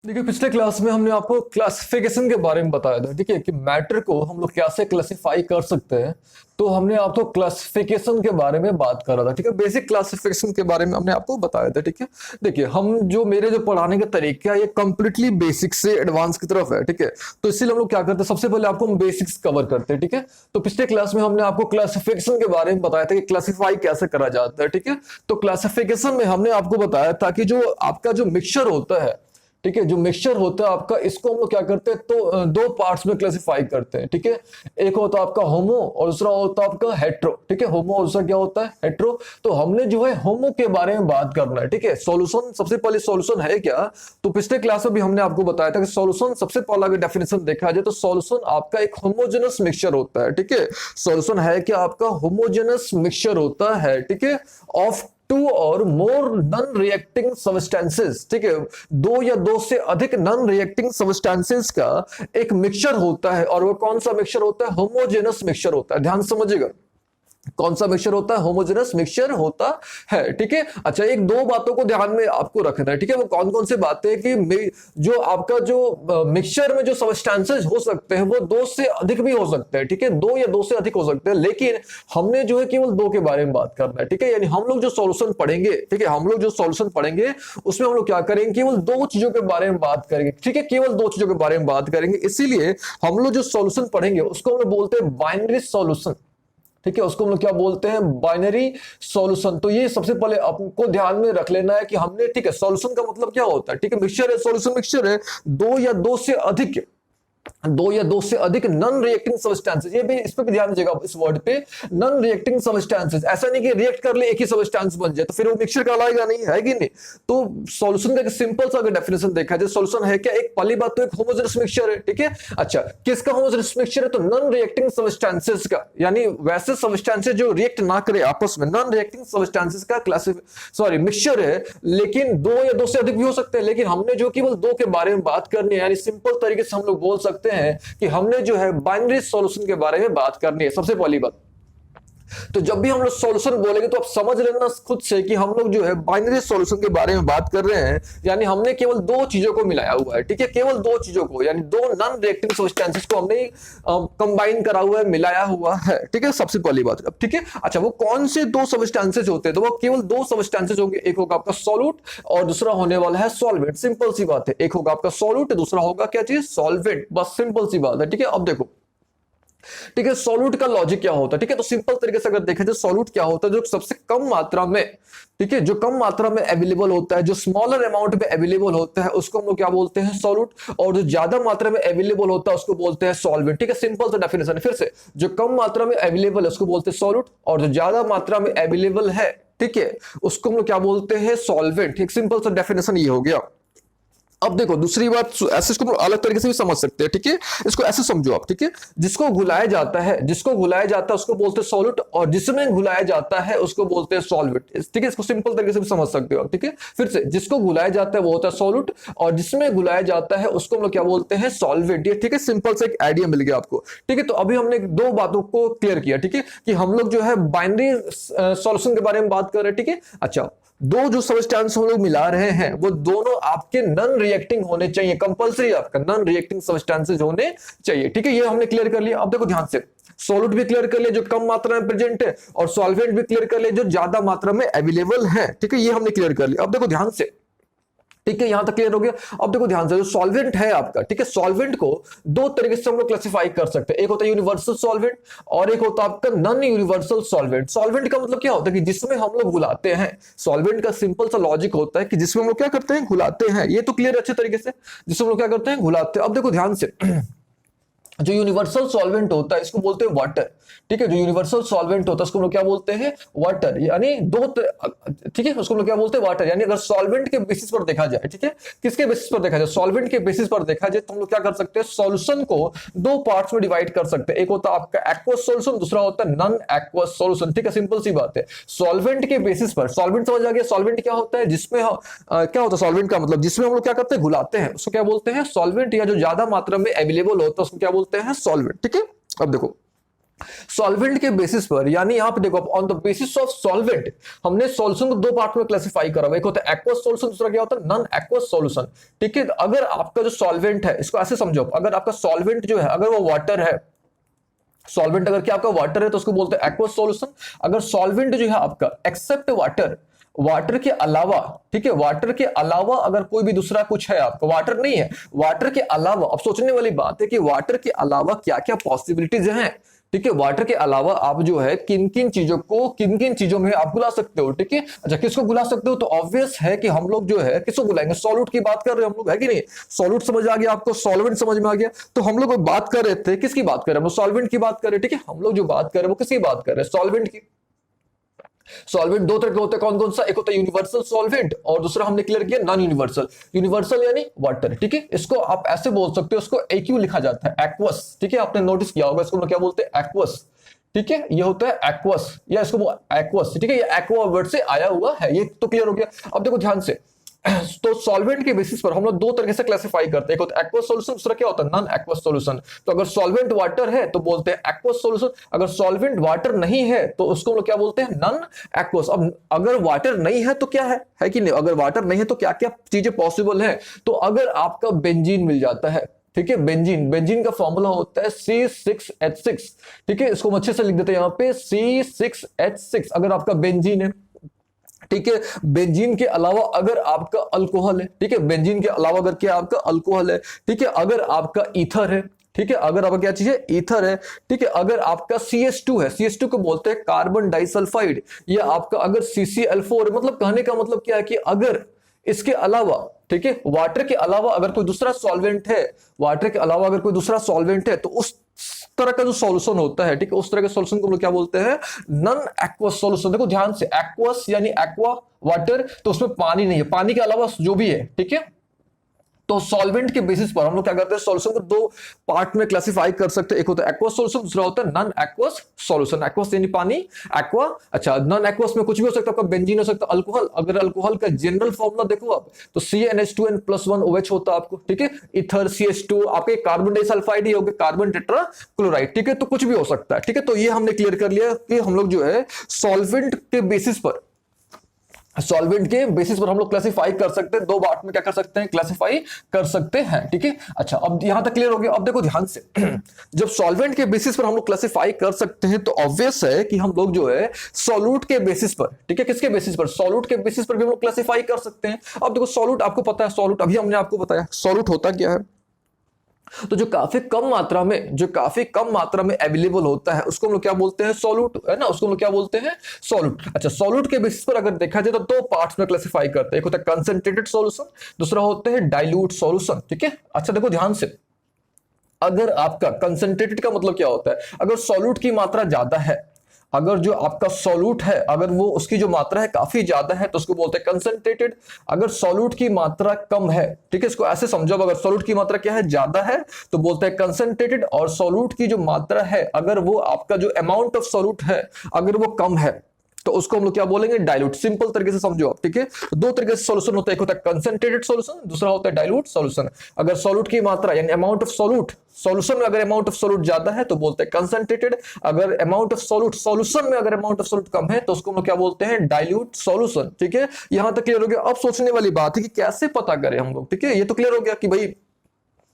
देखिए पिछले क्लास में हमने आपको क्लासिफिकेशन के बारे में बताया था, ठीक है, कि मैटर को हम लोग कैसे क्लासिफाई कर सकते हैं। तो हमने आपको क्लासिफिकेशन के बारे में बात करा था, ठीक है, बेसिक क्लासिफिकेशन के बारे में हमने आपको बताया था, ठीक है। देखिए हम जो मेरे जो पढ़ाने का तरीका है ये कंप्लीटली बेसिक से एडवांस की तरफ है, ठीक है। तो इसलिए हम लोग क्या करते हैं, सबसे पहले आपको हम बेसिक्स कवर करते हैं, ठीक है। तो पिछले क्लास में हमने आपको क्लासिफिकेशन के बारे में बताया था कि क्लासिफाई कैसे करा जाता है, ठीक है। तो क्लासिफिकेशन में हमने आपको बताया था कि जो आपका जो मिक्सचर होता है, ठीक है, जो मिक्सचर होता है आपका, इसको हम लोग क्या करते हैं, तो दो पार्ट्स में क्लासिफाई करते हैं, ठीक है। एक होता है आपका होमो और दूसरा होता है आपका हेट्रो, ठीक है। होमो और दूसरा क्या होता है, हेट्रो। तो हमने जो है होमो के बारे में बात करना है, ठीक है। सॉल्यूशन, सबसे पहले सॉल्यूशन है क्या, तो पिछले क्लास में भी हमने आपको बताया था कि सॉल्यूशन, सबसे पहला अगर डेफिनेशन देखा जाए तो सॉल्यूशन आपका एक होमोजेनस मिक्सचर होता है, ठीक है। सॉल्यूशन है कि आपका होमोजेनस मिक्सचर होता है, ठीक है, ऑफ टू और मोर नॉन रिएक्टिंग सब्सटेंसेस, ठीक है, दो या दो से अधिक नॉन रिएक्टिंग सब्सटेंसेस का एक मिक्सचर होता है। और वो कौन सा मिक्सचर होता है, होमोजेनस मिक्सचर होता है। ध्यान समझिएगा, कौन सा मिक्सचर होता है, होमोजेनस मिक्सचर होता है, ठीक है। अच्छा, एक दो बातों को ध्यान में आपको रखना है, ठीक है। वो कौन कौन सी बातें कि जो आपका जो मिक्सचर में जो सब्सटेंसेस हो सकते हैं वो दो से अधिक भी हो सकते हैं, ठीक है, दो या दो से अधिक हो सकते हैं, लेकिन हमने जो है केवल दो के बारे में बात करना है, ठीक है। यानी हम लोग जो सॉल्यूशन पढ़ेंगे, ठीक है, हम लोग जो सॉल्यूशन पढ़ेंगे उसमें हम लोग क्या करेंगे, केवल दो चीजों के बारे में बात करेंगे, ठीक है, केवल दो चीजों के बारे में बात करेंगे। इसीलिए हम लोग जो सॉल्यूशन पढ़ेंगे उसको हम लोग बोलते हैं बाइनरी सॉल्यूशन, ठीक है, उसको हम लोग क्या बोलते हैं, बाइनरी सॉल्यूशन। तो ये सबसे पहले आपको ध्यान में रख लेना है कि हमने, ठीक है, सॉल्यूशन का मतलब क्या होता है, ठीक है, मिक्सचर है, सॉल्यूशन मिक्सचर है, दो या दो से अधिक, दो या दो से अधिक नॉन रिएक्टिंग सब्सटेंसेस, ये भी, इस पे भी ध्यान दीजिएगा, इस वर्ड पे, नॉन रिएक्टिंग सब्सटेंसेस। ऐसा नहीं कि रिएक्ट कर ले एक ही सब्सटेंस बन जाए तो फिर वो मिक्सचर कहलाएगा, नहीं है कि नहीं। तो सॉल्यूशन का एक सिंपल सा अगर डेफिनेशन देखा जाए, सॉल्यूशन है क्या, एक पहली बात तो एक होमोजेनस मिक्सचर है, ठीक है। अच्छा, किसका होमोजेनस मिक्सचर है, तो नॉन रिएक्टिंग सब्सटेंसेस का, यानी वैसे सब्सटेंसेस जो रिएक्ट ना करे आपस में, नॉन रिएक्टिंग सब्सटेंसेस का मिक्सचर है। लेकिन दो या दो से अधिक भी हो सकते हैं, लेकिन हमने जो केवल दो के बारे में बात करनी है, यानी सिंपल तरीके से हम लोग बोल सकते हैं कि हमने जो है बाइनरी सॉल्यूशन के बारे में बात करनी है, सबसे पहली बात। तो जब भी हम लोग सॉल्यूशन बोलेंगे तो आप समझ लेना खुद से कि हम लोग जो है बाइनरी सॉल्यूशन के बारे में बात कर रहे हैं, यानी हमने केवल दो चीजों को मिलाया हुआ है, ठीक है, केवल दो चीजों को, यानी दो नॉन रिएक्टिंग सब्सटेंसेस को हमने कंबाइन करा हुआ है, मिलाया हुआ है, ठीक है, सबसे पहली बात, ठीक है। अच्छा, वो कौन से दो सब्सटेंसेस होते हैं, तो वो केवल दो सब्सटेंसेस होंगे, एक होगा आपका सॉल्यूट और दूसरा होने वाला है सॉल्वेंट। सिंपल सी बात है, एक होगा आपका सॉल्यूट, दूसरा होगा क्या चीज, सॉल्वेंट, बस सिंपल सी बात है, ठीक है। अब देखो, ठीक है, सॉल्यूट का लॉजिक क्या होता है, ठीक है, तो सिंपल तरीके से अगर देखें तो सॉल्यूट क्या होता है, जो सबसे कम मात्रा में, ठीक है, जो कम मात्रा में अवेलेबल होता है, जो स्मॉलर अमाउंट में अवेलेबल होता है उसको हम लोग क्या बोलते हैं, सॉल्यूट। और जो ज्यादा मात्रा में अवेलेबल होता है उसको बोलते हैं सॉल्वेंट, ठीक है। सिंपल सा डेफिनेशन है, फिर से, जो कम मात्रा में अवेलेबल है उसको बोलते हैं सॉल्यूट, और जो ज्यादा मात्रा में अवेलेबल है, ठीक है, उसको हम लोग क्या बोलते हैं, सॉल्वेंट, ठीक। सिंपल सा डेफिनेशन ये हो गया। अब देखो दूसरी बात, ऐसे इसको अलग तरीके से भी समझ सकते हैं, ठीक है। इसको ऐसे समझो आप, ठीक है, जिसको घुलाया जाता है, जिसको घुलाया जाता है उसको बोलते हैं सॉल्यूट, और जिसमें घुलाया जाता है उसको बोलते हैं सॉल्वेंट, ठीक है। इसको सिंपल तरीके से भी समझ सकते हो आप, ठीक है। फिर से, जिसको घुलाया जाता है वो होता है सॉल्यूट, और जिसमें घुलाया जाता है उसको हम लोग क्या बोलते हैं, सॉल्वेंट, ठीक है। सिंपल से एक आइडिया मिल गया आपको, ठीक है। तो अभी हमने दो बातों को क्लियर किया, ठीक है, कि हम लोग जो है बाइनरी सॉल्यूशन के बारे में बात कर रहे हैं, ठीक है। अच्छा, दो जो सब्सटेंस हम लोग मिला रहे हैं वो दोनों आपके नॉन रिएक्टिंग होने चाहिए, कंपलसरी आपका नॉन रिएक्टिंग सब्सटेंसेस होने चाहिए, ठीक है। ये हमने क्लियर कर लिया। अब देखो ध्यान से, सॉल्यूट भी क्लियर कर लिया जो कम मात्रा में प्रेजेंट है, और सॉल्वेंट भी क्लियर कर लिया जो ज्यादा मात्रा में अवेलेबल है, ठीक है, ये हमने क्लियर कर लिया। अब देखो ध्यान से, ठीक है, यहां तक क्लियर हो गया। अब देखो ध्यान से, जो सॉल्वेंट है आपका, ठीक है, सॉल्वेंट को दो तरीके से हम लोग क्लासिफाई कर सकते हैं, एक होता है यूनिवर्सल सॉल्वेंट और एक होता है आपका नॉन यूनिवर्सल सॉल्वेंट। सॉल्वेंट का मतलब क्या होता है कि जिसमें हम लोग घुलाते हैं, सॉल्वेंट का सिंपल सा लॉजिक होता है कि जिसमें हम लोग क्या करते हैं, घुलाते हैं। ये तो क्लियर अच्छे तरीके से, जिसमें हम लोग क्या करते हैं, घुलाते हैं। अब देखो ध्यान से, जो यूनिवर्सल सॉल्वेंट होता है इसको बोलते हैं वाटर, ठीक है, जो यूनिवर्सल सॉल्वेंट होता है उसको हम लोग क्या बोलते हैं, वाटर, यानी ठीक है, उसको हम लोग क्या बोलते हैं, वाटर। यानी अगर सॉल्वेंट के बेसिस पर देखा जाए, ठीक है, किसके बेसिस पर देखा जाए, सॉल्वेंट के बेसिस पर देखा जाए, तो हम लोग क्या कर सकते हैं, सॉल्यूशन को दो पार्ट्स में डिवाइड कर सकते हैं, एक होता है आपका एक्वस सॉल्यूशन, दूसरा होता है नॉन एक्वस सॉल्यूशन, ठीक है। सिंपल सी बात है, सॉल्वेंट के बेसिस पर, सॉल्वेंट समझ आ गया, सॉल्वेंट क्या होता है, जिसमें क्या होता है सॉल्वेंट का मतलब, जिसमें हम लोग क्या करते हैं, घुलाते हैं, उसको क्या बोलते हैं, सॉल्वेंट, या जो ज्यादा मात्रा में अवेलेबल होता है उसको क्या बोलते हैं, सॉल्वेंट, ठीक है। अब देखो, सॉल्वेंट के बेसिस पर, यानी यहां पे देखो on the basis of solvent हमने सॉल्यूशन को दो पार्ट में क्लासिफाई करा हुआ, एक होता है एक्वस सॉल्यूशन, दूसरा क्या होता है नॉन एक्वस सॉल्यूशन। ठीक है, अगर आपका जो सॉल्वेंट है, इसको ऐसे समझो, अगर आपका सॉल्वेंट जो है अगर वो वाटर है, सॉल्वेंट अगर क्या आपका वाटर है तो उसको बोलते हैं एक्वस सॉल्यूशन। अगर सॉल्वेंट जो है आपका एक्सेप्ट वाटर, वाटर के अलावा, ठीक है, वाटर के अलावा अगर कोई भी दूसरा कुछ है, आपका वाटर नहीं है, वाटर के अलावा, अब सोचने वाली बात है कि वाटर के अलावा क्या क्या पॉसिबिलिटीज हैं। ठीक है, वाटर के अलावा आप जो है किन किन चीजों को, किन किन चीजों में आप बुला सकते हो। ठीक है, अच्छा किसको बुला सकते हो, तो ऑब्वियस है कि हम लोग जो है किसको बुलाएंगे, सॉल्यूट की बात कर रहे हैं हम लोग, है कि नहीं। सॉल्यूट समझ आ गया आपको, सॉल्वेंट समझ में आ गया, तो हम लोग बात कर रहे थे किसकी बात कर रहे हैं, हम सॉल्वेंट की बात कर रहे हैं। ठीक है, हम लोग जो बात कर रहे हैं वो किसकी बात कर रहे हैं, सॉल्वेंट की। सॉल्वेंट दो तरह के होते हैं, कौन कौन सा, एक होता है यूनिवर्सल सॉल्वेंट और दूसरा हमने क्लियर किया नॉन यूनिवर्सल। यूनिवर्सल यानी वाटर, ठीक है, इसको आप ऐसे बोल सकते हो, इसको एक्यू लिखा जाता है, एक्वस। ठीक है, आपने नोटिस किया होगा, इसको क्या बोलते हैं, एक्वस। ठीक है, ये होता है एक्वस, या इसको एक्वस, ठीक है, ये एक्वा वर्ड से आया हुआ है, ये तो क्लियर हो गया। अब देखो ध्यान से, तो सॉल्वेंट के बेसिस पर हम लोग दो तरीके से क्लासिफाई करते हैं, एक होता है एक्वस सॉल्यूशन, दूसरा क्या होता है नॉन एक्वस सॉल्यूशन। तो अगर सॉल्वेंट वाटर है तो बोलते हैं एक्वस सॉल्यूशन, अगर सॉल्वेंट वाटर नहीं है तो उसको हम लोग क्या बोलते हैं, नॉन एक्वस। अब अगर वाटर नहीं है तो क्या है कि नहीं, अगर वाटर नहीं है तो क्या क्या चीजें पॉसिबल है, तो अगर आपका बेंजीन मिल जाता है, ठीक है, बेंजीन, बेंजीन का फॉर्मूला होता है C6H6। ठीक है, इसको हम अच्छे से लिख देते हैं यहाँ पे C6H6। अगर आपका बेंजीन है, ठीक है, बेंजीन के अलावा अगर आपका अल्कोहल है, ठीक है, बेंजीन के अलावा अगर क्या आपका अल्कोहल है, ठीक है, अगर आपका ईथर है, ठीक है, अगर आपका क्या चीज है, ईथर है, ठीक है, अगर आपका CH2 है, CH2 को बोलते हैं कार्बन डाइसल्फाइड, या आपका अगर CCl4, मतलब कहने का मतलब क्या है कि अगर इसके अलावा, ठीक है, वाटर के अलावा अगर कोई दूसरा सॉल्वेंट है, वाटर के अलावा अगर कोई दूसरा सॉल्वेंट है, तो उस तरह का जो सॉल्यूशन होता है, ठीक है, उस तरह के सॉल्यूशन को हम लोग क्या बोलते हैं, नॉन एक्वस सॉल्यूशन। देखो ध्यान से, एक्वस यानी एक्वा वाटर, तो उसमें पानी नहीं है, पानी के अलावा जो भी है, ठीक है। तो सॉल्वेंट के बेसिस पर हम लोग क्या करते हैं, सॉल्यूशन को दो पार्ट में क्लासिफाई कर सकते हैं, एक होता है एक्वस सॉल्यूशन, दूसरा होता है नॉन एक्वस सॉल्यूशन। एक्वस यानी पानी, एक्वा, अच्छा नॉन एक्वस में कुछ भी हो सकता है, आपका बेंजीन हो सकता है, अल्कोहल, अगर अल्कोहल का जनरल फॉर्मूला देखो आप तो CnH2n+1OH होता है आपको, ठीक है, इथर CH2, आपके कार्बन डाइसल्फाइड ही होगा, कार्बन टेट्रा क्लोराइड, ठीक है, तो कुछ भी हो सकता है। ठीक है, तो ये हमने क्लियर कर लिया कि हम लोग जो है सॉल्वेंट के बेसिस पर, सॉल्वेंट के बेसिस पर हम लोग क्लासिफाई कर सकते हैं, दो पार्ट में क्या कर सकते हैं, क्लासिफाई कर सकते हैं। ठीक है, अच्छा अब यहां तक क्लियर हो गया। अब देखो ध्यान से, जब सॉल्वेंट के बेसिस पर हम लोग क्लासिफाई कर सकते हैं तो ऑब्वियस है कि हम लोग जो है सॉल्यूट के बेसिस पर, ठीक है, किसके बेसिस पर, सॉल्यूट के बेसिस पर भी हम लोग क्लासिफाई कर सकते हैं। अब देखो सॉल्यूट आपको पता है, सॉल्यूट अभी हमने आपको बताया सॉल्यूट होता क्या है, तो जो काफी कम मात्रा में, जो काफी कम मात्रा में अवेलेबल होता है उसको हम लोग क्या बोलते हैं, सॉल्यूट, है ना, उसको हम लोग क्या बोलते हैं, सॉल्यूट। अच्छा सॉल्यूट के बेसिस पर अगर देखा जाए तो दो पार्ट्स में क्लासिफाई करते हैं, एक होता है कंसंट्रेटेड सॉल्यूशन, दूसरा होता है डाइल्यूट सॉल्यूशन। ठीक है, अच्छा देखो ध्यान से, अगर आपका कंसंट्रेटेड का मतलब क्या होता है, अगर सॉल्यूट की मात्रा ज्यादा है, अगर जो आपका सॉल्यूट है अगर वो उसकी जो मात्रा है काफी ज्यादा है तो उसको बोलते हैं कंसंट्रेटेड। अगर सॉल्यूट की मात्रा कम है, ठीक है, इसको ऐसे समझो, अगर सॉल्यूट की मात्रा क्या है, ज्यादा है, तो बोलते हैं कंसंट्रेटेड, और सॉल्यूट की जो मात्रा है, अगर वो आपका जो अमाउंट ऑफ सॉल्यूट है अगर वो कम है तो उसको हम लोग क्या बोलेंगे, डाइल्यूट। सिंपल तरीके से समझो आप, ठीक है, तो दो तरीके से सॉल्यूशन होता है, एक होता है कंसंट्रेटेड सॉल्यूशन, दूसरा होता है डाइल्यूट सॉल्यूशन। अगर सॉल्यूट की मात्रा यानी अमाउंट ऑफ सॉल्यूट, सॉल्यूशन में अगर अमाउंट ऑफ सॉल्यूट ज्यादा है तो बोलते हैं कंसंट्रेटेड, अगर अमाउंट ऑफ सॉल्यूट, सॉल्यूशन में अगर अमाउंट ऑफ सॉल्यूट कम है तो उसको हम लोग क्या बोलते हैं, डाइल्यूट सॉल्यूशन। ठीक है, यहां तक क्लियर हो गया। अब सोचने वाली बात है कि कैसे पता करें हम लोग, ठीक है, ये तो क्लियर हो गया कि भाई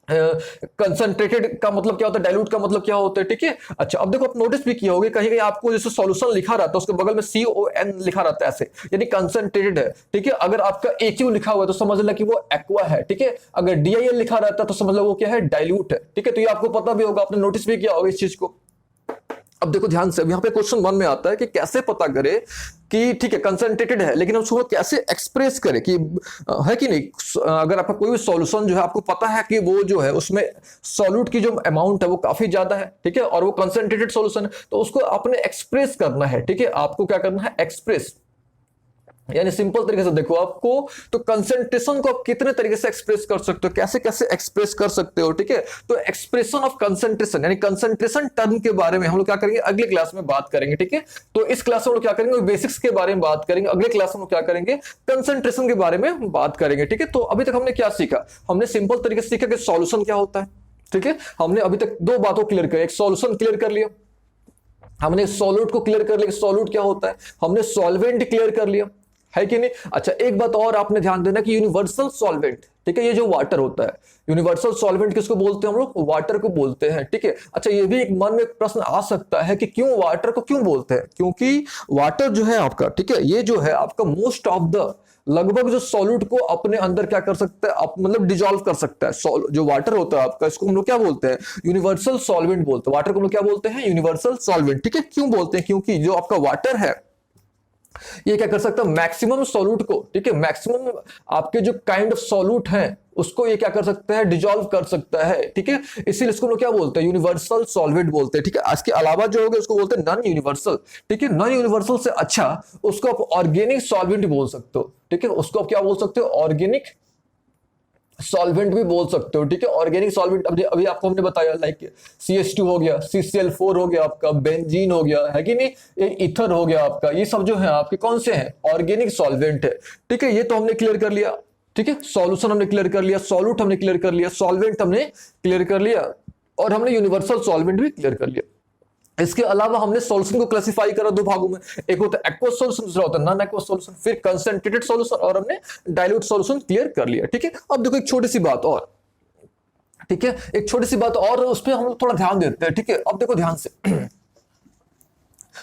कंसंट्रेटेड का मतलब क्या होता है, डाइल्यूट का मतलब क्या होता है। ठीक है, अच्छा अब देखो आप नोटिस भी किया होगा कहीं कहीं आपको जैसे सॉल्यूशन लिखा रहता है उसके बगल में CON लिखा रहता है ऐसे, यानी कंसंट्रेटेड है। ठीक है, अगर आपका AQ लिखा हुआ है तो समझ लेना कि वो एक्वा है। ठीक है, अगर DIL लिखा रहता है तो समझ लो वो क्या है, डाइल्यूट है। ठीक है, तो ये आपको पता भी होगा, आपने नोटिस भी किया होगा इस चीज को। अब देखो ध्यान से, यहाँ पे क्वेश्चन 1 में आता है कि कैसे पता करे कि ठीक है कंसंट्रेटेड है, लेकिन हम उसको कैसे एक्सप्रेस करें कि है कि नहीं। अगर आपका कोई भी सॉल्यूशन जो है आपको पता है कि वो जो है उसमें सॉल्यूट की जो अमाउंट है वो काफी ज्यादा है, ठीक है, और वो कंसंट्रेटेड सॉल्यूशन है, तो उसको आपने एक्सप्रेस करना है। ठीक है, आपको क्या करना है, एक्सप्रेस, यानी सिंपल तरीके से देखो आपको, तो कंसंट्रेशन को आप कितने तरीके से एक्सप्रेस कर सकते हो, कैसे कैसे एक्सप्रेस कर सकते हो। ठीक है, तो एक्सप्रेशन ऑफ कंसंट्रेशन यानी कंसंट्रेशन टर्म के बारे में हम लोग क्या करेंगे, अगले क्लास में बात करेंगे। ठीक है, तो इस क्लास में हम लोग क्या करेंगे, बेसिक्स के बारे में बात करेंगे, अगले क्लास में हम लोग क्या करेंगे, कंसंट्रेशन के बारे में बात करेंगे। ठीक है, तो अभी तक हमने क्या सीखा, हमने सिंपल तरीके से सीखा कि सॉल्यूशन क्या होता है। ठीक है, हमने अभी तक दो बातों क्लियर करी, एक सॉल्यूशन क्लियर कर लिया, हमने सॉल्यूट को क्लियर कर लिया, सॉल्यूट क्या होता है, हमने सॉल्वेंट क्लियर कर लिया, है कि नहीं। अच्छा, एक बात और आपने ध्यान देना कि यूनिवर्सल सॉल्वेंट, ठीक है, ये जो वाटर होता है, यूनिवर्सल सॉल्वेंट किसको बोलते हैं हम लोग, वाटर को बोलते हैं, ठीक है। अच्छा, ये भी एक मन में प्रश्न आ सकता है कि क्यों वाटर को क्यों बोलते हैं, क्योंकि वाटर जो है आपका, ठीक है, ये जो है आपका मोस्ट ऑफ द लगभग जो सॉल्यूट को अपने अंदर क्या कर सकता है, मतलब डिजोल्व कर सकता है। जो वाटर होता है आपका, इसको हम लोग क्या बोलते हैं, यूनिवर्सल सॉल्वेंट बोलते हैं, वाटर को हम लोग क्या बोलते हैं, यूनिवर्सल सॉल्वेंट, ठीक है। क्यों बोलते हैं, क्योंकि जो आपका वाटर है ये क्या कर सकता है, मैक्सिमम सॉल्यूट को, ठीक है, मैक्सिमम आपके जो काइंड ऑफ सॉल्यूट हैं उसको ये क्या कर सकता है, डिजोल्व कर सकता है, ठीक है। इसीलिए इसको लोग क्या बोलते हैं, यूनिवर्सल सॉल्वेंट बोलते हैं, ठीक है। इसके अलावा जो होगा उसको बोलते हैं नॉन यूनिवर्सल, ठीक है। नॉन यूनिवर्सल से अच्छा उसको आप ऑर्गेनिक सॉल्वेंट बोल सकते हो, ठीक है, उसको आप क्या बोल सकते हो, ऑर्गेनिक सॉल्वेंट भी बोल सकते हो, ठीक है। ऑर्गेनिक सॉल्वेंट अभी आपको हमने बताया, लाइक CH2 हो गया, CCl4 हो गया आपका, बेंजीन हो गया, है कि नहीं, ईथर हो गया आपका, ये सब जो है आपके कौन से हैं, ऑर्गेनिक सॉल्वेंट है, ठीक है। ये तो हमने क्लियर कर लिया, ठीक है। सॉल्यूशन हमने क्लियर कर लिया, सॉल्यूट हमने क्लियर कर लिया, सॉल्वेंट हमने क्लियर कर लिया, और हमने यूनिवर्सल सॉल्वेंट भी क्लियर कर लिया। इसके अलावा हमने सॉल्यूशन को क्लासिफाई करा दो भागों में, एक होता है एक्वस सॉल्यूशन, दूसरा होता है नॉन एक्वस सॉल्यूशन, फिर कंसंट्रेटेड सॉल्यूशन, और हमने डाइल्यूट सॉल्यूशन क्लियर कर लिया, ठीक है। अब देखो एक छोटी सी बात और, ठीक है, एक छोटी सी बात और, उस पर हम लोग थोड़ा ध्यान देते हैं, ठीक है। अब देखो ध्यान से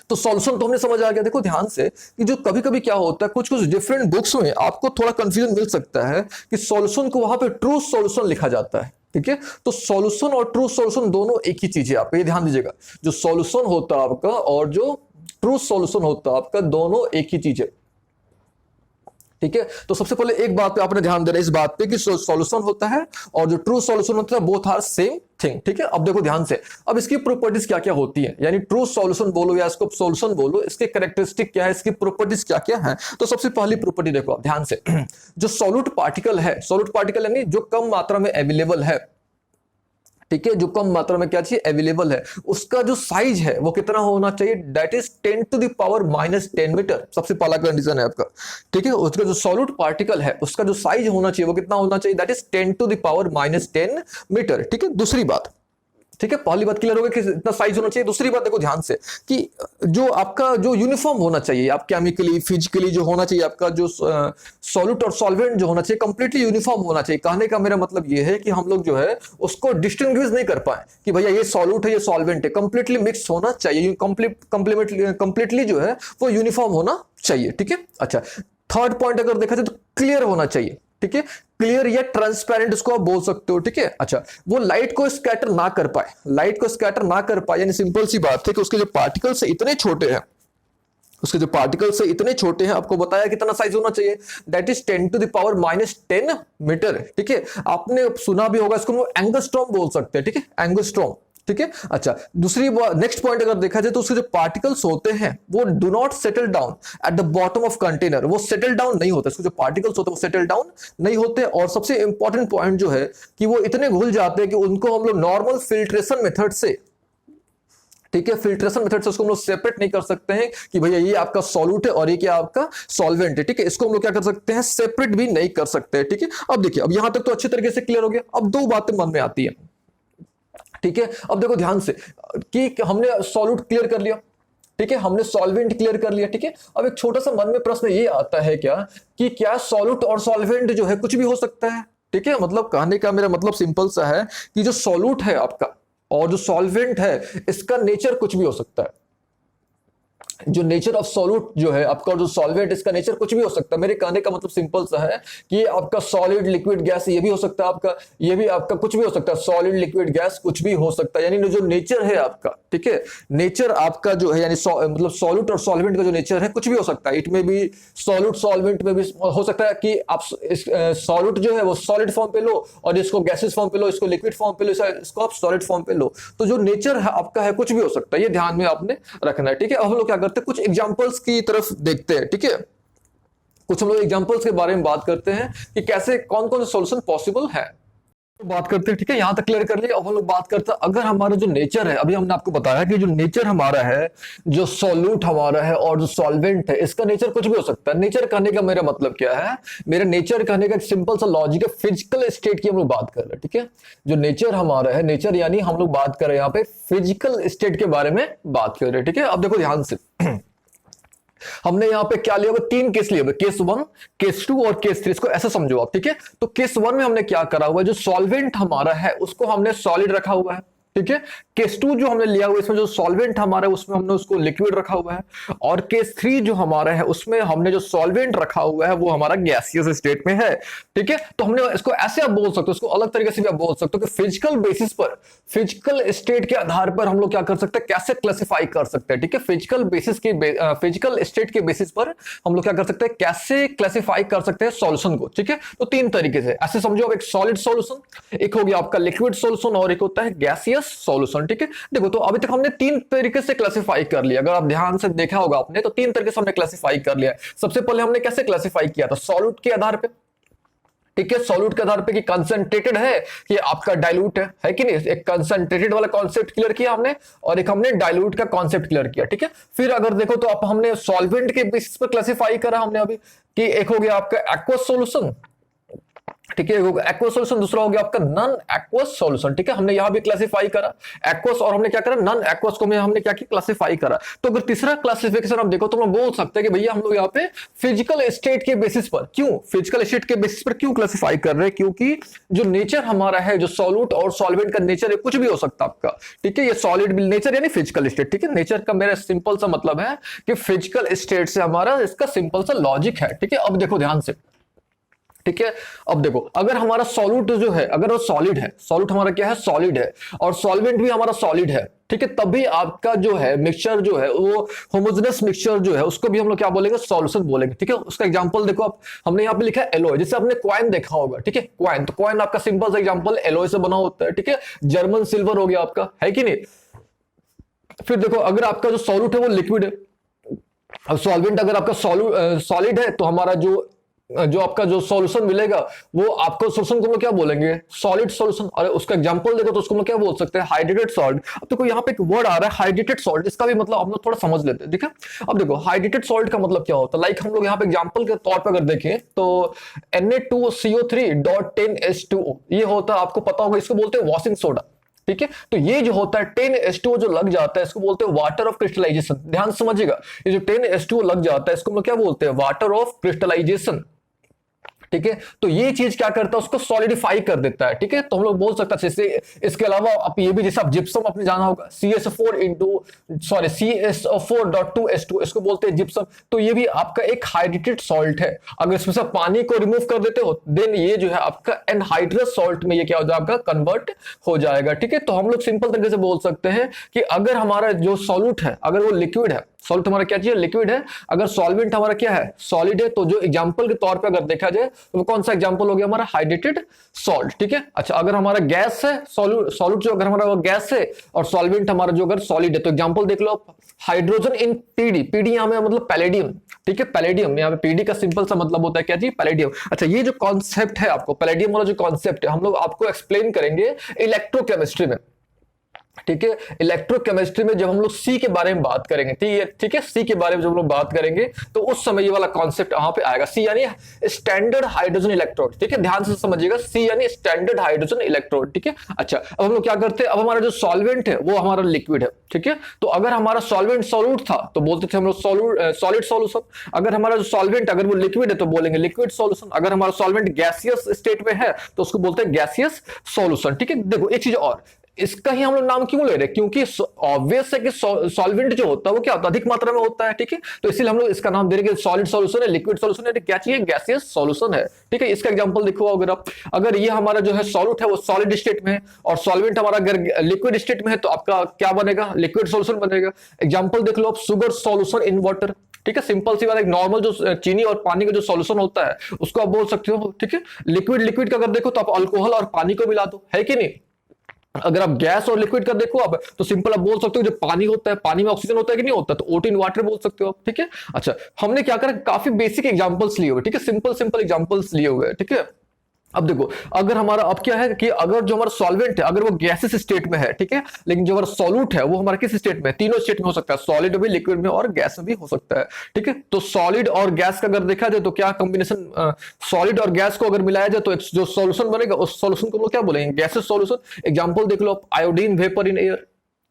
तो सॉल्यूशन तो हमने समझ आ गया। देखो ध्यान से कि जो कभी कभी क्या होता है, कुछ कुछ डिफरेंट बुक्स में आपको थोड़ा कंफ्यूजन मिल सकता है कि सॉल्यूशन को वहां पे ट्रू सॉल्यूशन लिखा जाता है, ठीक है। तो सॉल्यूशन और ट्रू सॉल्यूशन दोनों एक ही चीज है, आप ये ध्यान दीजिएगा। जो सॉल्यूशन होता है आपका और जो ट्रू सॉल्यूशन होता है आपका, दोनों एक ही चीज है, ठीक है। तो सबसे पहले एक बात पे आपने ध्यान देना, इस बात पे कि सॉल्यूशन होता है और जो ट्रू सॉल्यूशन होता है, बोथ आर सेम थिंग, ठीक है। अब देखो ध्यान से, अब इसकी प्रॉपर्टीज क्या क्या होती है, यानी ट्रू सॉल्यूशन बोलो या इसको सॉल्यूशन बोलो, इसके कैरेक्टरिस्टिक क्या है, इसकी प्रॉपर्टीज क्या क्या है। तो सबसे पहली प्रॉपर्टी देखो आप ध्यान से, जो सॉल्यूट पार्टिकल है, सॉल्यूट पार्टिकल यानी जो कम मात्रा में अवेलेबल है, ठीक है, जो कम मात्रा में क्या चाहिए, अवेलेबल है, उसका जो साइज है वो कितना होना चाहिए, that is 10 to the power -10 metre. सबसे पहला कंडीशन है आपका, ठीक है। उसका जो सॉल्यूट पार्टिकल है उसका जो साइज होना चाहिए वो कितना होना चाहिए, that is 10 to the power -10 metre, ठीक है। दूसरी बात, ठीक है, पहली बात क्लियर हो गई कि इतना साइज होना चाहिए। दूसरी बात देखो ध्यान से कि जो आपका जो यूनिफॉर्म होना चाहिए, आप केमिकली फिजिकली जो होना चाहिए, आपका जो सॉल्यूट और सॉल्वेंट जो होना चाहिए कंप्लीटली यूनिफॉर्म होना चाहिए। कहने का मेरा मतलब ये है कि हम लोग जो है उसको डिस्टिंग्विश नहीं कर पाए कि भैया ये सॉल्यूट है ये सॉल्वेंट है, कंप्लीटली मिक्स होना चाहिए, कंप्लीटली जो है वो यूनिफॉर्म होना चाहिए, ठीक है। अच्छा, थर्ड पॉइंट अगर देखा जाए तो क्लियर होना चाहिए, ठीक है, क्लियर या ट्रांसपेरेंट इसको आप बोल सकते हो, ठीक है। अच्छा, वो लाइट को स्कैटर ना कर पाए, लाइट को स्कैटर ना कर पाए, यानी सिंपल सी बात है कि उसके जो पार्टिकल्स इतने छोटे हैं, उसके जो पार्टिकल्स है इतने छोटे हैं, आपको बताया कितना साइज होना चाहिए, that is 10 to the power -10 metre, ठीक है। आपने सुना भी होगा इसको एंगस्ट्रॉम बोल सकते हैं, ठीक है, एंगस्ट्रॉम, ठीक है। अच्छा, दूसरी नेक्स्ट पॉइंट अगर देखा जाए तो उसके जो पार्टिकल्स होते हैं वो do not settle down at the bottom of container, वो सेटल डाउन नहीं होते, उसके जो पार्टिकल्स होते हैं वो सेटल डाउन नहीं होते। और सबसे इंपॉर्टेंट पॉइंट जो है कि वो इतने घुल जाते हैं कि उनको हम लोग नॉर्मल फिल्ट्रेशन मेथड से, ठीक है, फिल्ट्रेशन मेथड से उसको हम लोग सेपरेट नहीं कर सकते हैं कि भैया ये आपका सॉल्यूट है और ये क्या आपका सॉल्वेंट है, ठीक है। इसको हम लोग क्या कर सकते हैं, सेपरेट भी नहीं कर सकते हैं, ठीक है। अब देखिए, अब यहां तक तो अच्छे तरीके से क्लियर हो गया। अब दो बातें मन में आती है, ठीक है। अब देखो ध्यान से कि हमने सॉल्यूट क्लियर कर लिया, ठीक है, हमने सॉल्वेंट क्लियर कर लिया, ठीक है। अब एक छोटा सा मन में प्रश्न ये आता है क्या कि क्या सॉल्यूट और सॉल्वेंट जो है कुछ भी हो सकता है, ठीक है। मतलब कहने का मेरा मतलब सिंपल सा है कि जो सॉल्यूट है आपका और जो सॉल्वेंट है इसका नेचर कुछ भी हो सकता है। जो नेचर ऑफ सॉल्यूट जो है आपका, जो सॉल्वेंट, इसका नेचर कुछ भी हो सकता है। मेरे कहने का मतलब सिंपल सा है कि आपका सॉलिड लिक्विड गैस ये भी हो सकता है आपका, ये भी आपका कुछ भी हो सकता है, सॉलिड लिक्विड गैस कुछ भी हो सकता है। यानी जो नेचर है आपका, ठीक है, नेचर आपका जो है यानी मतलब सॉल्यूट और सॉल्वेंट का जो नेचर है कुछ भी हो सकता है। इट में भी सॉल्यूट सॉल्वेंट में भी हो सकता है कि आप सॉल्यूट जो है वो सॉलिड फॉर्म पे लो और इसको गैसेस फॉर्म पे लो, इसको लिक्विड फॉर्म पे लो, इसको आप सॉलिड फॉर्म पे लो। तो जो नेचर है आपका है कुछ भी हो सकता है, ये ध्यान में आपने रखना है, ठीक है। अब हम लोग क्या करते हैं, कुछ एग्जांपल्स की तरफ देखते हैं, ठीक है। कुछ हम लोग एग्जांपल्स के बारे में बात करते हैं कि कैसे कौन कौन से सॉल्यूशन पॉसिबल है। बात करते हैं, ठीक है, यहां तक क्लियर कर लिया। अब हम लोग बात करते हैं अगर हमारा जो नेचर है, अभी हमने आपको बताया कि जो नेचर हमारा है, जो सॉल्यूट हमारा है और जो सॉल्वेंट है, इसका नेचर कुछ भी हो सकता है। नेचर कहने का मेरा मतलब क्या है, मेरा नेचर कहने का एक सिंपल सा लॉजिक है, फिजिकल स्टेट की हम लोग बात कर रहे हैं, ठीक है। जो नेचर हमारा है, नेचर यानी हम लोग बात कर रहे हैं यहाँ पे फिजिकल स्टेट के बारे में बात कर रहे हैं, ठीक है। अब देखो ध्यान से हमने यहाँ पे क्या लिया हुआ, तीन केस लिए हुए, केस 1, केस 2 और केस 3। इसको ऐसे समझो आप, ठीक है। तो केस 1 में हमने क्या करा हुआ है, जो सॉल्वेंट हमारा है उसको हमने सॉलिड रखा हुआ है, ठीक है। केस 2 जो हमने लिया हुआ इसमें जो सॉल्वेंट हमारा है उसमें हमने उसको लिक्विड रखा हुआ है। और केस 3 जो हमारा है उसमें हमने जो सॉल्वेंट रखा हुआ है वो हमारा गैसियस स्टेट में है, ठीक है। तो हमने इसको ऐसे आप बोल सकते हो, इसको अलग तरीके से भी आप बोल सकते हो कि फिजिकल बेसिस पर, फिजिकल स्टेट के आधार पर हम लोग क्या कर सकते हैं, कैसे क्लासिफाई कर सकते हैं, ठीक है। फिजिकल बेसिस के फिजिकल स्टेट के बेसिस पर हम लोग क्या कर सकते हैं, कैसे क्लासिफाई कर सकते हैं सॉल्यूशन को, ठीक है। तो तीन तरीके से ऐसे समझो, आप एक सॉलिड सॉल्यूशन, एक हो गया आपका लिक्विड सॉल्यूशन और एक होता है गैसियस सॉल्यूशन, ठीक है। देखो तो अभी तक हमने तीन तरीके से क्लासिफाई कर लिया, अगर आप ध्यान से देखा होगा आपने तो तीन तरीके से हमने क्लासिफाई कर लिया। सबसे पहले हमने कैसे क्लासिफाई किया था, सॉल्यूट के आधार पे, ठीक है। सॉल्यूट के आधार पे कि कंसंट्रेटेड है कि आपका डाइल्यूट है कि नहीं। एक कंसंट्रेटेड वाला कॉन्सेप्ट क्लियर किया हमने और एक हमने डाइल्यूट का कॉन्सेप्ट क्लियर किया, ठीक है। फिर अगर देखो तो आप हमने सॉल्वेंट के बेसिस पर क्लासिफाई करा हमने अभी कि एक हो गया आपका एक्वस सॉल्यूशन, ठीक है, एक्वस सॉल्यूशन, दूसरा हो गया आपका नॉन एक्वस सॉल्यूशन, ठीक है। हमने यहां भी क्लासिफाई करा एक्वस और हमने क्या करा, नॉन एक्वस को हमने क्या किया, क्लासिफाई करा। तो अगर तीसरा क्लासिफिकेशन आप देखो तो हम बोल सकते हैं कि भैया हम लोग यहाँ पे फिजिकल स्टेट के बेसिस पर, क्यों फिजिकल स्टेट के बेसिस पर क्यों क्लासिफाई कर रहे हैं, क्योंकि जो नेचर हमारा है, जो सॉल्यूट और सॉल्वेंट का नेचर है कुछ भी हो सकता है आपका, ठीक है। ये सॉलिड नेचर यानी फिजिकल स्टेट, ठीक है। नेचर का मेरा सिंपल सा मतलब है कि फिजिकल स्टेट से हमारा इसका सिंपल सा लॉजिक है, ठीक है। अब देखो ध्यान से, ठीक है। अब देखो अगर हमारा सॉल्यूट जो है, अगर वो सॉलिड है, सॉल्यूट हमारा क्या है, सॉलिड है, और सॉल्वेंट भी हमारा सॉलिड है, ठीक है, तभी आपका जो है मिक्सचर जो है वो होमोजेनस मिक्सचर जो है उसको भी हम लोग क्या बोलेंगे, सॉल्यूशन बोलेंगे, ठीक है। उसका एग्जांपल देखो आप, हमने यहाँ पे लिखा है एलॉय, जैसे आपने कॉइन देखा होगा, ठीक है। कॉइन, तो कॉइन आपका सिंपल सा एग्जांपल एलॉय से बना होता है, ठीक है। जर्मन सिल्वर हो गया आपका, है कि नहीं। फिर देखो अगर आपका जो सॉल्यूट है वो लिक्विड है, अब सॉल्वेंट अगर आपका सॉलिड है तो हमारा जो जो आपका जो सॉल्यूशन मिलेगा वो आपको सॉल्यूशन को हम लोग क्या बोलेंगे, सॉलिड सॉल्यूशन। और उसका एग्जांपल देखो तो उसको हम लोग क्या बोल सकते हैं, हाइड्रेटेड सॉल्ट। अब देखो यहाँ पे एक वर्ड आ रहा है हाइड्रेटेड सॉल्ट, इसका भी मतलब हम लोग थोड़ा समझ लेते हैं, ठीक है। अब देखो हाइड्रेटेड सॉल्ट का मतलब क्या होता है, लाइक हम लोग यहाँ पे एग्जांपल के तौर पर अगर देखें तो Na2CO3.10H2O ये होता है, आपको पता होगा, इसको बोलते हैं वॉशिंग सोडा, ठीक है। तो ये जो होता है 10H2O जो लग जाता है इसको बोलते हैं वाटर ऑफ क्रिस्टलाइजेशन। ध्यान समझिएगा, ये जो 10H2O लग जाता है इसको हम लोग क्या बोलते हैं, वाटर ऑफ क्रिस्टलाइजेशन, ठीक है। तो ये चीज क्या करता है, उसको सॉलिडिफाई कर देता है, ठीक है। तो हम लोग बोल सकते हैं जैसे, इसके अलावा आप ये भी जैसे आप जिप्सम आपने जाना होगा, CSO4.2H2 इसको बोलते हैं जिप्सम। तो ये भी आपका एक हाइड्रेटेड सॉल्ट है। अगर इसमें से पानी को रिमूव कर देते हो देन ये जो है आपका एनहाइड्रस सॉल्ट में ये क्या हो जाएगा, कन्वर्ट हो जाएगा, ठीक है। तो हम लोग सिंपल तरीके से बोल सकते हैं कि अगर हमारा जो सॉल्यूट है अगर वो लिक्विड है, सॉल्ट हमारा क्या चाहिए, लिक्विड है, अगर सॉल्वेंट हमारा क्या है, सॉलिड है, तो जो एग्जांपल के तौर पे अगर देखा जाए तो वो कौन सा एग्जांपल हो गया हमारा, हाइड्रेटेड सॉल्ट, ठीक है। अच्छा अगर हमारा गैस है, सॉल्यूट जो अगर हमारा वो गैस है और सॉल्वेंट हमारा जो अगर सॉलिड है तो एग्जांपल देख लो आप, हाइड्रोजन इन पीडी, पीडी यहां में मतलब पैलेडियम, ठीक है। पैलेडियम यहाँ पे पीडी का सिंपल सा मतलब होता है क्या जी, पैलेडियम। अच्छा ये जो कॉन्सेप्ट है आपको पैलेडियम वाला जो कॉन्सेप्ट है हम लोग आपको एक्सप्लेन करेंगे इलेक्ट्रोकेमिस्ट्री में, ठीक है। इलेक्ट्रोकेमिस्ट्री में जब हम लोग सी के बारे में बात करेंगे, ठीक है, सी के बारे में जब हम लोग बात करेंगे तो उस समय ये वाला कॉन्सेप्ट यहां पे आएगा, सी यानी स्टैंडर्ड हाइड्रोजन इलेक्ट्रोड, ठीक है। ध्यान से समझिएगा, सी यानी स्टैंडर्ड हाइड्रोजन इलेक्ट्रोड, ठीक है। अच्छा अब हम लोग क्या करते हैं, अब हमारा जो सॉल्वेंट है वो हमारा लिक्विड है, ठीक है। तो अगर हमारा सॉल्वेंट सॉल्यूट था तो बोलते थे हम लोग सॉलिड सॉल्यूशन, अगर हमारा जो सॉल्वेंट अगर वो लिक्विड है तो बोलेंगे लिक्विड सॉल्यूशन, अगर हमारा सॉल्वेंट गैसियस स्टेट में है तो उसको बोलते हैं गैसियस सॉल्यूशन, ठीक है। देखो एक चीज और, इसका ही हम लोग नाम क्यों ले रहे हैं, क्योंकि ऑब्वियस है कि सॉल्वेंट जो होता है वो क्या होता है, अधिक मात्रा में होता है, ठीक है। तो इसीलिए हम लोग इसका नाम दे रहे हैं सॉलिड सॉल्यूशन है, लिक्विड सॉल्यूशन है, क्या चाहिए, गैसियस सॉल्यूशन है, ठीक है। इसका एग्जांपल देखो अगर ये हमारा जो है सॉल्यूट है वो सॉलिड स्टेट में है और सॉल्वेंट हमारा अगर लिक्विड स्टेट में है तो आपका क्या बनेगा, लिक्विड सॉल्यूशन बनेगा। एग्जांपल देख लो आप, शुगर सॉल्यूशन इन वाटर, ठीक है। सिंपल सी बात, एक नॉर्मल जो चीनी और पानी का जो सॉल्यूशन होता है उसको आप बोल सकते हो, ठीक है। लिक्विड का अगर देखो तो आप अल्कोहल और पानी को मिला दो, है कि नहीं। अगर आप गैस और लिक्विड का देखो आप तो सिंपल आप बोल सकते हो जो पानी होता है, पानी में ऑक्सीजन होता है कि नहीं होता, तो O2 इन वाटर बोल सकते हो आप, ठीक है। अच्छा हमने क्या करा, काफी बेसिक एग्जांपल्स लिए हुए, ठीक है, सिंपल एग्जांपल्स लिए हुए, ठीक है। अब देखो, अगर हमारा अब क्या है कि अगर जो हमारा सॉल्वेंट है अगर वो गैसेस स्टेट में है, ठीक है, लेकिन जो हमारा सॉल्यूट है वो हमारा किस स्टेट में है, तीनों स्टेट में हो सकता है, सॉलिड में, लिक्विड में और गैस में भी हो सकता है, ठीक है। तो सॉलिड और गैस का अगर देखा जाए तो क्या कॉम्बिनेशन, सॉलिड और गैस को अगर मिलाया जाए तो एक जो सॉल्यूशन बनेगा उस सॉल्यूशन को हम लोग क्या बोलेंगे, गैसेस सॉल्यूशन। एग्जांपल देख लो, आयोडीन वेपर इन एयर,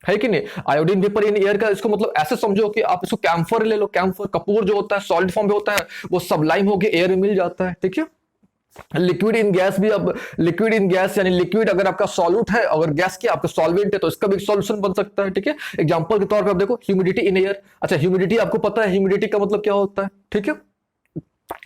है कि नहीं, आयोडीन वेपर इन एयर का इसको मतलब ऐसे समझो कि आप इसको कैम्फर ले लो, कैम्फर कपूर जो होता है सॉलिड फॉर्म में होता है, वो सबलाइम होकर एयर में मिल जाता है, ठीक है। लिक्विड इन गैस भी, अब लिक्विड इन गैस यानी लिक्विड अगर आपका सॉल्यूट है, अगर गैस की आपका सॉल्वेंट है तो इसका भी सॉल्यूशन बन सकता है, ठीक है। एग्जांपल के तौर पे आप देखो, ह्यूमिडिटी इन एयर। अच्छा, ह्यूमिडिटी आपको पता है ह्यूमिडिटी का मतलब क्या होता है, ठीक है,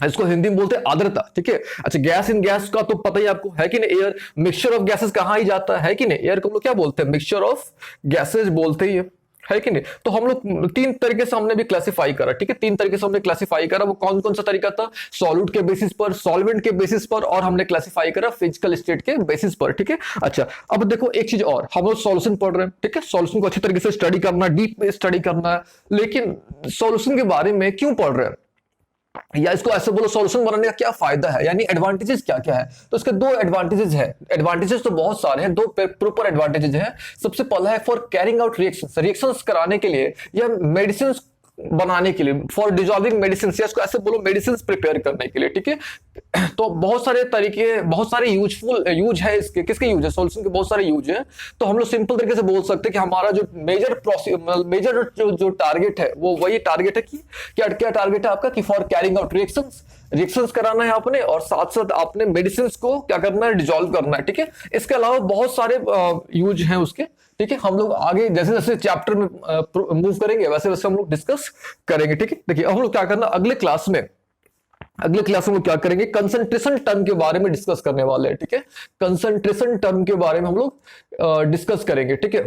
इसको हिंदी में बोलते हैं आर्द्रता, ठीक है। अच्छा, गैस इन गैस का तो पता ही आपको है कि नहीं, एयर मिक्सचर ऑफ गैसेस कहां ही जाता है कि नहीं, एयर को हम लोग क्या बोलते हैं, मिक्सचर ऑफ गैसेस बोलते ही है कि नहीं। तो हम लोग तीन तरीके से हमने भी क्लासिफाई करा, ठीक है, तीन तरीके से हमने क्लासिफाई करा। वो कौन कौन सा तरीका था, सॉल्यूट के बेसिस पर, सॉल्वेंट के बेसिस पर, और हमने क्लासिफाई करा फिजिकल स्टेट के बेसिस पर, ठीक है। अच्छा, अब देखो एक चीज और, हम लोग सॉल्यूशन पढ़ रहे हैं, ठीक है, सॉल्यूशन को अच्छी तरीके से स्टडी करना, डीप में स्टडी करना है, लेकिन सॉल्यूशन के बारे में क्यों पढ़ रहे हैं, या इसको ऐसे बोलो सॉल्यूशन बनाने का क्या फायदा है, यानी एडवांटेजेस क्या क्या है। तो इसके दो एडवांटेजेस है, एडवांटेजेस तो बहुत सारे हैं, दो प्रॉपर एडवांटेजेस हैं। सबसे पहला है for carrying out reactions, reactions कराने के लिए या मेडिसिन बनाने के लिए, फॉर डिजॉल्विंग मेडिसिन, या इसको ऐसे बोलो मेडिसिन प्रिपेयर करने के लिए, ठीक है। तो बहुत सारे तरीके, बहुत सारे यूजफुल यूज है इसके, किसके यूज है, सॉल्यूशन के बहुत सारे यूज है। तो हम लोग सिंपल तरीके से बोल सकते हैं कि हमारा जो मेजर जो टारगेट है वो वही टारगेट है कि क्या क्या टारगेट है आपका, कि फॉर कैरिंग आउट रिएक्शंस कराना है आपने, और साथ साथ आपने मेडिसिन को क्या करना है, डिजॉल्व करना है, ठीक है। इसके अलावा बहुत सारे यूज हैं उसके, ठीक है। हम लोग आगे जैसे जैसे चैप्टर में मूव करेंगे वैसे वैसे हम लोग डिस्कस करेंगे, ठीक है। देखिए, हम लोग क्या करना, अगले क्लास में हम लोग क्या करेंगे, कंसंट्रेशन टर्म के बारे में डिस्कस करने वाले हैं, ठीक है। कंसंट्रेशन टर्म के बारे में हम लोग डिस्कस करेंगे, ठीक है।